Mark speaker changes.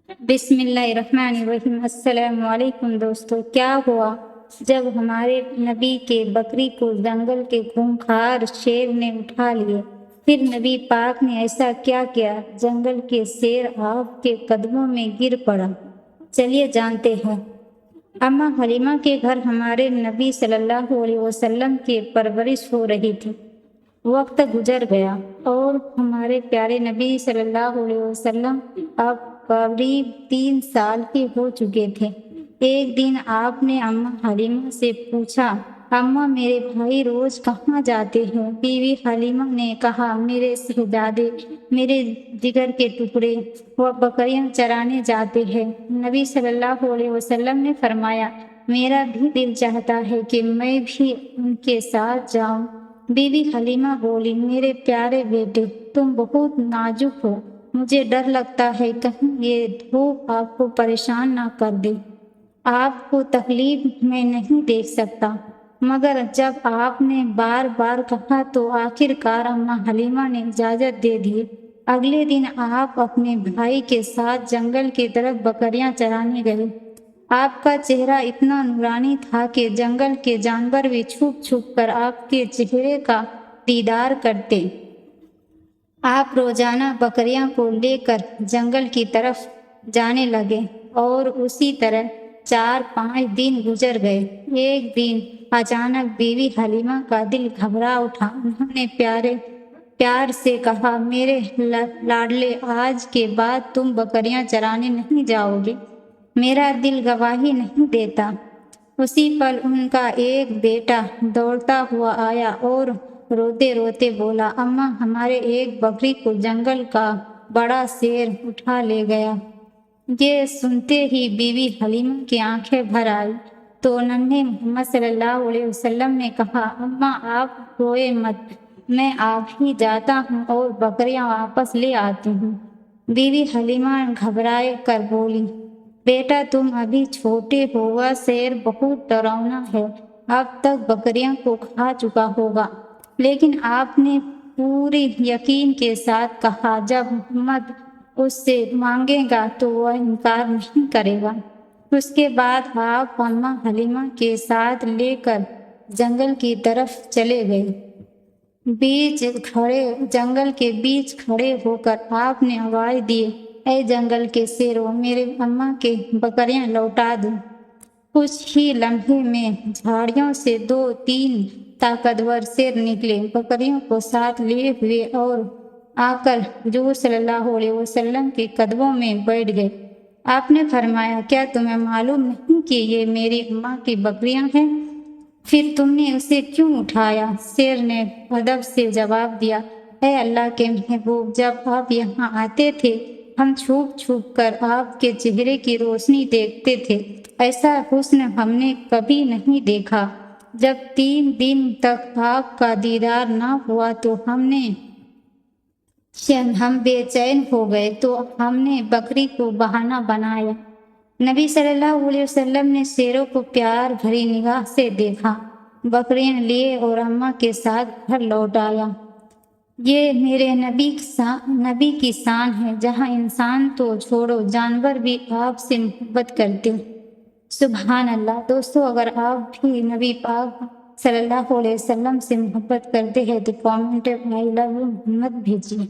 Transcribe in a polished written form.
Speaker 1: بسم اللہ الرحمن الرحیم۔ السلام علیکم دوستو۔ کیا ہوا جب ہمارے نبی کے بکری کو جنگل کے خونخوار شیر نے اٹھا لیے؟ پھر نبی پاک نے ایسا کیا کیا جنگل کے شیر آپ کے قدموں میں گر پڑا؟ چلیے جانتے ہیں۔ اماں حلیمہ کے گھر ہمارے نبی صلی اللہ علیہ وسلم کی پرورش ہو رہی تھی۔ وقت گزر گیا اور ہمارے پیارے نبی صلی اللہ علیہ وسلم اب قریب 3 سال کے ہو چکے تھے۔ ایک دن آپ نے اماں حلیمہ سے پوچھا، اماں میرے بھائی روز کہاں جاتے ہیں؟ بیوی حلیمہ نے کہا، میرے شہزادے، میرے جگر کے ٹکڑے، وہ بکریاں چرانے جاتے ہیں۔ نبی صلی اللہ علیہ وسلم نے فرمایا، میرا بھی دل چاہتا ہے کہ میں بھی ان کے ساتھ جاؤں۔ بیوی حلیمہ بولی، میرے پیارے بیٹے، تم بہت نازک ہو، مجھے ڈر لگتا ہے کہیں یہ دھوپ آپ کو پریشان نہ کر دے۔ آپ کو تکلیف میں نہیں دیکھ سکتا۔ مگر جب آپ نے بار بار کہا تو آخر کار اماں حلیمہ نے اجازت دے دی۔ اگلے دن آپ اپنے بھائی کے ساتھ جنگل کی طرف بکریاں چرانے گئے۔ آپ کا چہرہ اتنا نورانی تھا کہ جنگل کے جانور بھی چھپ چھپ کر آپ کے چہرے کا دیدار کرتے۔ آپ روزانہ بکریاں کو لے کر جنگل کی طرف جانے لگے اور اسی طرح 4-5 دن گزر گئے۔ ایک دن اچانک بیوی حلیمہ کا دل گھبرا اٹھا۔ انہوں نے پیار سے کہا، میرے لاڈلے، آج کے بعد تم بکریاں چرانے نہیں جاؤ گے، میرا دل گواہی نہیں دیتا۔ اسی پل ان کا ایک بیٹا دوڑتا ہوا آیا اور روتے روتے بولا، اماں ہمارے ایک بکری کو جنگل کا بڑا شیر اٹھا لے گیا۔ یہ سنتے ہی بیوی حلیمہ کی آنکھیں بھر آئی تو ننھے محمد صلی اللہ علیہ وسلم نے کہا، اماں آپ روئے مت، میں آپ ہی جاتا ہوں اور بکریاں واپس لے آتی ہوں۔ بیوی حلیمہ گھبرائے کر بولی، بیٹا تم ابھی چھوٹے ہو، وہ شیر بہت ڈراؤنا ہے، اب تک بکریاں کو کھا چکا ہوگا۔ لیکن آپ نے پوری یقین کے ساتھ کہا، جب محمد اس سے مانگے گا تو وہ انکار نہیں کرے گا۔ اس کے بعد آپ اماں حلیمہ کے ساتھ لے کر جنگل کی طرف چلے گئے۔ جنگل کے بیچ کھڑے ہو کر آپ نے آواز دی، اے جنگل کے شیروں، میرے اماں کے بکریاں لوٹا دو۔ کچھ ہی لمحے میں جھاڑیوں سے 2-3 طاقتور شیر نکلے، بکریوں کو ساتھ لیے ہوئے، اور آ کر حضور صلی اللہ علیہ وسلم کے قدموں میں بیٹھ گئے۔ آپ نے فرمایا، کیا تمہیں معلوم نہیں کہ یہ میری اماں کی بکریاں ہیں؟ پھر تم نے اسے کیوں اٹھایا؟ شیر نے ادب سے جواب دیا، اے اللہ کے محبوب، جب آپ یہاں آتے تھے ہم چھپ چھپ کر آپ کے چہرے کی روشنی دیکھتے تھے، ایسا حسن ہم نے کبھی نہیں دیکھا۔ جب 3 دن تک آپ کا دیدار نہ ہوا تو ہم بے چین ہو گئے، تو ہم نے بکری کو بہانہ بنایا۔ نبی صلی اللہ علیہ وسلم نے شیروں کو پیار بھری نگاہ سے دیکھا، بکریاں لیے اور اماں کے ساتھ گھر لوٹ آیا۔ یہ میرے نبی کی شان ہے، جہاں انسان تو چھوڑو جانور بھی آپ سے محبت کرتے۔ سبحان اللہ۔ دوستو، اگر آپ بھی نبی پاک صلی اللہ علیہ وسلم سے محبت کرتے ہیں تو کامنٹ میں I love you محمد بھیجیے۔